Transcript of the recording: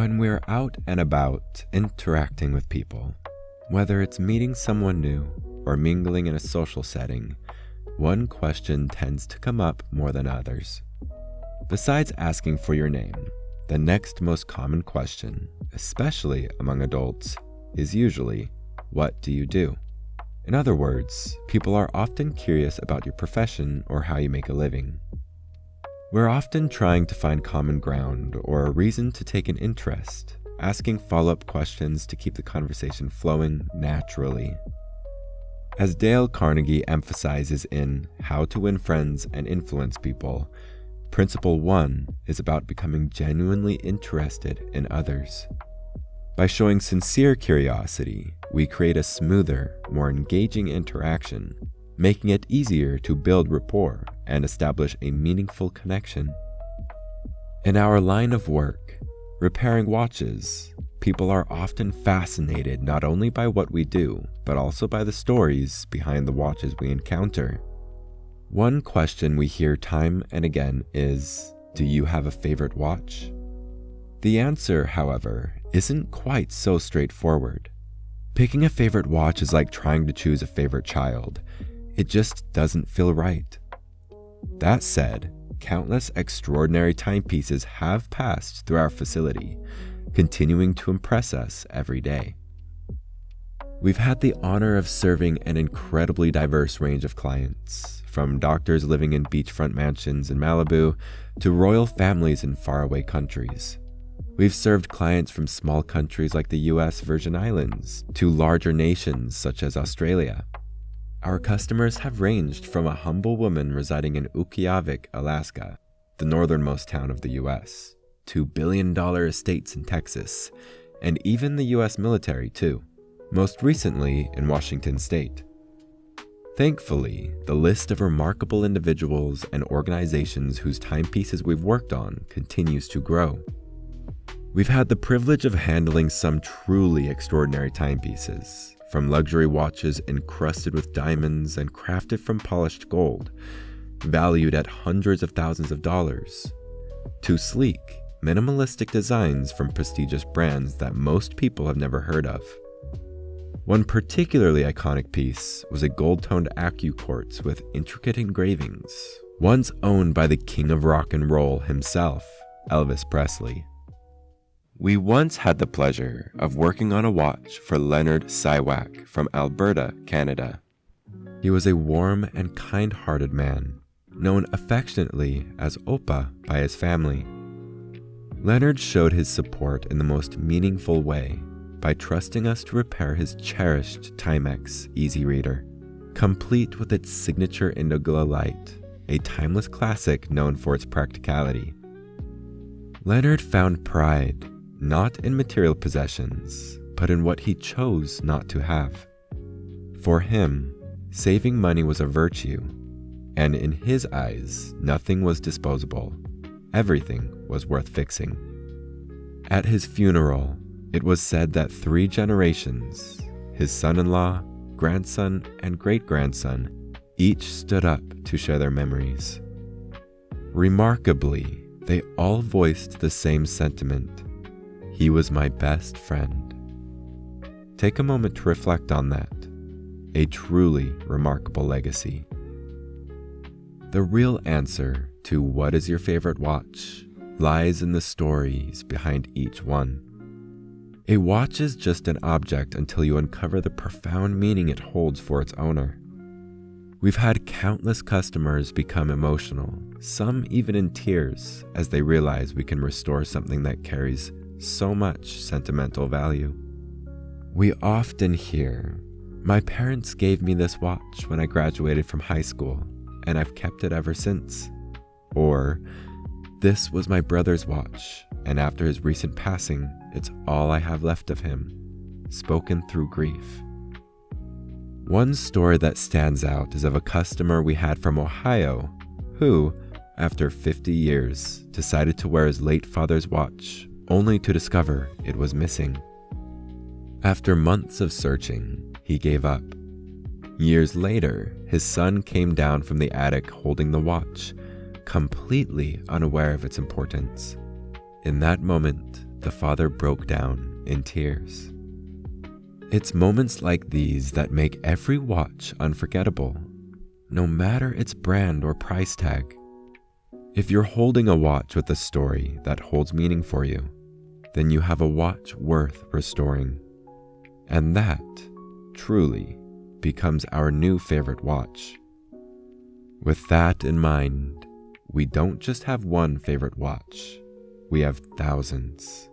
When we're out and about interacting with people, whether it's meeting someone new or mingling in a social setting, one question tends to come up more than others. Besides asking for your name, the next most common question, especially among adults, is usually, what do you do? In other words, people are often curious about your profession or how you make a living. We're often trying to find common ground or a reason to take an interest, asking follow-up questions to keep the conversation flowing naturally. As Dale Carnegie emphasizes in How to Win Friends and Influence People, Principle 1 is about becoming genuinely interested in others. By showing sincere curiosity, we create a smoother, more engaging interaction, making it easier to build rapport and establish a meaningful connection. In our line of work, repairing watches, people are often fascinated not only by what we do, but also by the stories behind the watches we encounter. One question we hear time and again is, do you have a favorite watch? The answer, however, isn't quite so straightforward. Picking a favorite watch is like trying to choose a favorite child. It just doesn't feel right. That said, countless extraordinary timepieces have passed through our facility, continuing to impress us every day. We've had the honor of serving an incredibly diverse range of clients, from doctors living in beachfront mansions in Malibu to royal families in faraway countries. We've served clients from small countries like the US Virgin Islands to larger nations such as Australia. Our customers have ranged from a humble woman residing in Ukqiavik, Alaska, the northernmost town of the US, to billion-dollar estates in Texas, and even the US military too, most recently in Washington state. Thankfully, the list of remarkable individuals and organizations whose timepieces we've worked on continues to grow. We've had the privilege of handling some truly extraordinary timepieces, from luxury watches encrusted with diamonds and crafted from polished gold, valued at hundreds of thousands of dollars, to sleek, minimalistic designs from prestigious brands that most people have never heard of. One particularly iconic piece was a gold-toned quartz with intricate engravings, once owned by the king of rock and roll himself, Elvis Presley. We once had the pleasure of working on a watch for Leonards Legacy from Alberta, Canada. He was a warm and kind-hearted man, known affectionately as Oppa by his family. Leonard showed his support in the most meaningful way by trusting us to repair his cherished Timex Easy Reader, complete with its signature indigo light, a timeless classic known for its practicality. Leonard found pride not in material possessions, but in what he chose not to have. For him, saving money was a virtue, and in his eyes, nothing was disposable. Everything was worth fixing. At his funeral, it was said that 3 generations, his son-in-law, grandson, and great-grandson, each stood up to share their memories. Remarkably, they all voiced the same sentiment. He was my best friend. Take a moment to reflect on that. A truly remarkable legacy. The real answer to what is your favorite watch lies in the stories behind each one. A watch is just an object until you uncover the profound meaning it holds for its owner. We've had countless customers become emotional, some even in tears, as they realize we can restore something that carries so much sentimental value. We often hear, "My parents gave me this watch when I graduated from high school, and I've kept it ever since." Or, "This was my brother's watch, and after his recent passing, it's all I have left of him," spoken through grief. One story that stands out is of a customer we had from Ohio who, after 50 years, decided to wear his late father's watch, only to discover it was missing. After months of searching, he gave up. Years later, his son came down from the attic holding the watch, completely unaware of its importance. In that moment, the father broke down in tears. It's moments like these that make every watch unforgettable, no matter its brand or price tag. If you're holding a watch with a story that holds meaning for you, then you have a watch worth restoring. And that, truly, becomes our new favorite watch. With that in mind, we don't just have one favorite watch, we have thousands.